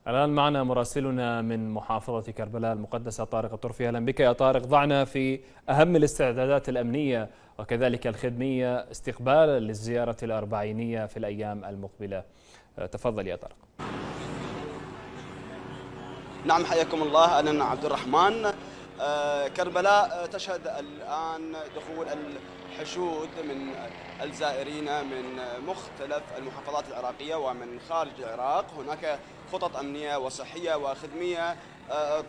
الآن معنا مراسلنا من محافظة كربلاء المقدسة طارق الطرفي. أهلا بك يا طارق. ضعنا في أهم الاستعدادات الأمنية وكذلك الخدمية استقبالا للزيارة الأربعينية في الأيام المقبلة. تفضل يا طارق. نعم، حياكم الله. أنا عبد الرحمن. كربلاء تشهد الآن دخول الحشود من الزائرين من مختلف المحافظات العراقية ومن خارج العراق. هناك خطط أمنية وصحية وخدمية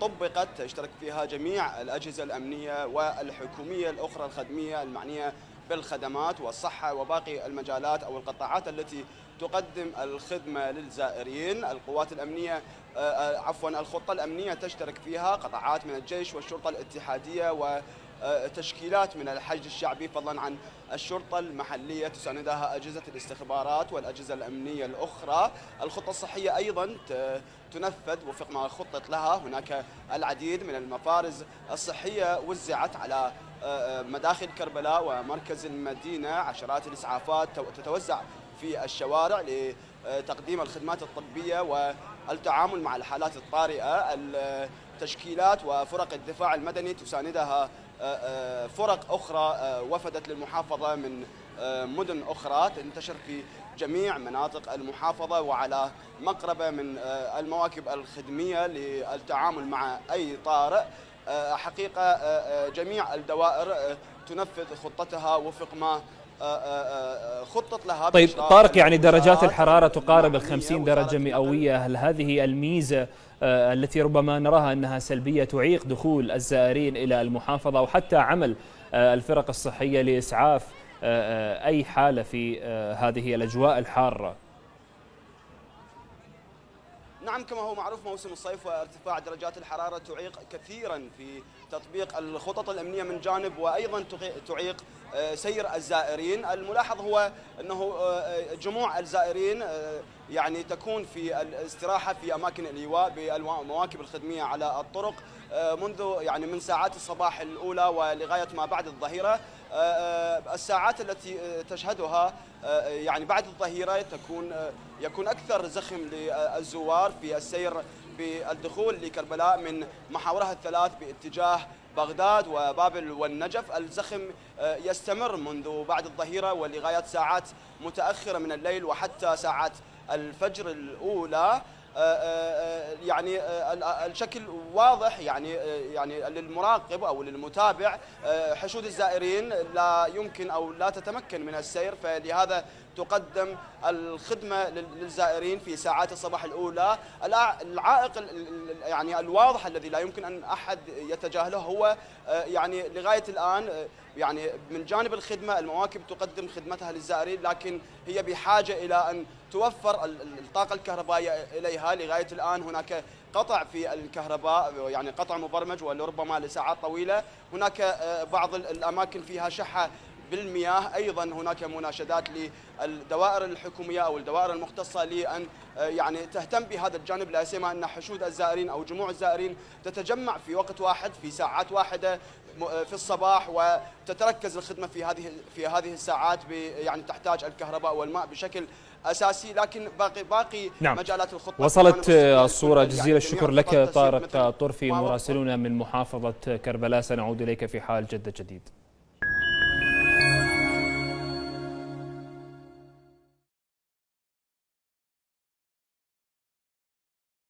طبقت تشترك فيها جميع الأجهزة الأمنية والحكومية الأخرى الخدمية المعنية بالخدمات والصحة وباقي المجالات أو القطاعات التي تقدم الخدمة للزائرين. القوات الأمنية الخطة الأمنية تشترك فيها قطاعات من الجيش والشرطة الاتحادية وتشكيلات من الحشد الشعبي، فضلا عن الشرطة المحلية تساندها أجهزة الاستخبارات والأجهزة الأمنية الأخرى. الخطة الصحية أيضا تنفذ وفق ما خطط لها. هناك العديد من المفارز الصحية وزعت على مداخل كربلاء ومركز المدينة، عشرات الإسعافات تتوزع في الشوارع لتقديم الخدمات الطبية والتعامل مع الحالات الطارئة. التشكيلات وفرق الدفاع المدني تساندها فرق أخرى وفدت للمحافظة من مدن أخرى تنتشر في جميع مناطق المحافظة وعلى مقربة من المواكب الخدمية للتعامل مع أي طارئ. حقيقة جميع الدوائر تنفذ خطتها وفق ما خطط لها. طيب طارق، يعني درجات الحرارة تقارب 50 درجة مئوية، هل هذه الميزة التي ربما نراها أنها سلبية تعيق دخول الزائرين إلى المحافظة وحتى عمل الفرق الصحية لإسعاف أي حالة في هذه الأجواء الحارة؟ نعم، كما هو معروف موسم الصيف وارتفاع درجات الحرارة تعيق كثيرا في تطبيق الخطط الأمنية من جانب، وأيضا تعيق سير الزائرين. الملاحظ هو أنه جموع الزائرين يعني تكون في الاستراحة في أماكن الإيواء بالمواكب الخدمية على الطرق منذ من ساعات الصباح الأولى ولغاية ما بعد الظهيرة. الساعات التي تشهدها بعد الظهيرة يكون أكثر زخم للزوار في السير بالدخول لكربلاء من محاورها الثلاث باتجاه بغداد وبابل والنجف. الزخم يستمر منذ بعد الظهيرة ولغاية ساعات متأخرة من الليل وحتى ساعات الفجر الأولى. الشكل واضح للمراقب أو للمتابع. حشود الزائرين لا يمكن أو لا تتمكن من السير، فلهذا تقدم الخدمة للزائرين في ساعات الصباح الأولى. العائق الواضح الذي لا يمكن أن أحد يتجاهله هو لغاية الآن من جانب الخدمة المواكب تقدم خدمتها للزائرين، لكن هي بحاجة إلى أن توفر الطاقة الكهربائية إليها. لغاية الآن هناك قطع في الكهرباء، قطع مبرمج ولربما لساعات طويلة. هناك بعض الأماكن فيها شحة بالمياه. أيضا هناك مناشدات للدوائر الحكومية أو الدوائر المختصة لأن تهتم بهذا الجانب، لا سيما أن حشود الزائرين أو جموع الزائرين تتجمع في وقت واحد في ساعات واحدة في الصباح، وتتركز الخدمة في هذه الساعات تحتاج الكهرباء والماء بشكل أساسي. لكن باقي نعم. مجالات الخطة وصلت الصورة. جزيل الشكر لك طارق الطرفي مراسلنا من محافظة كربلاء. سنعود إليك في حال جد جديد.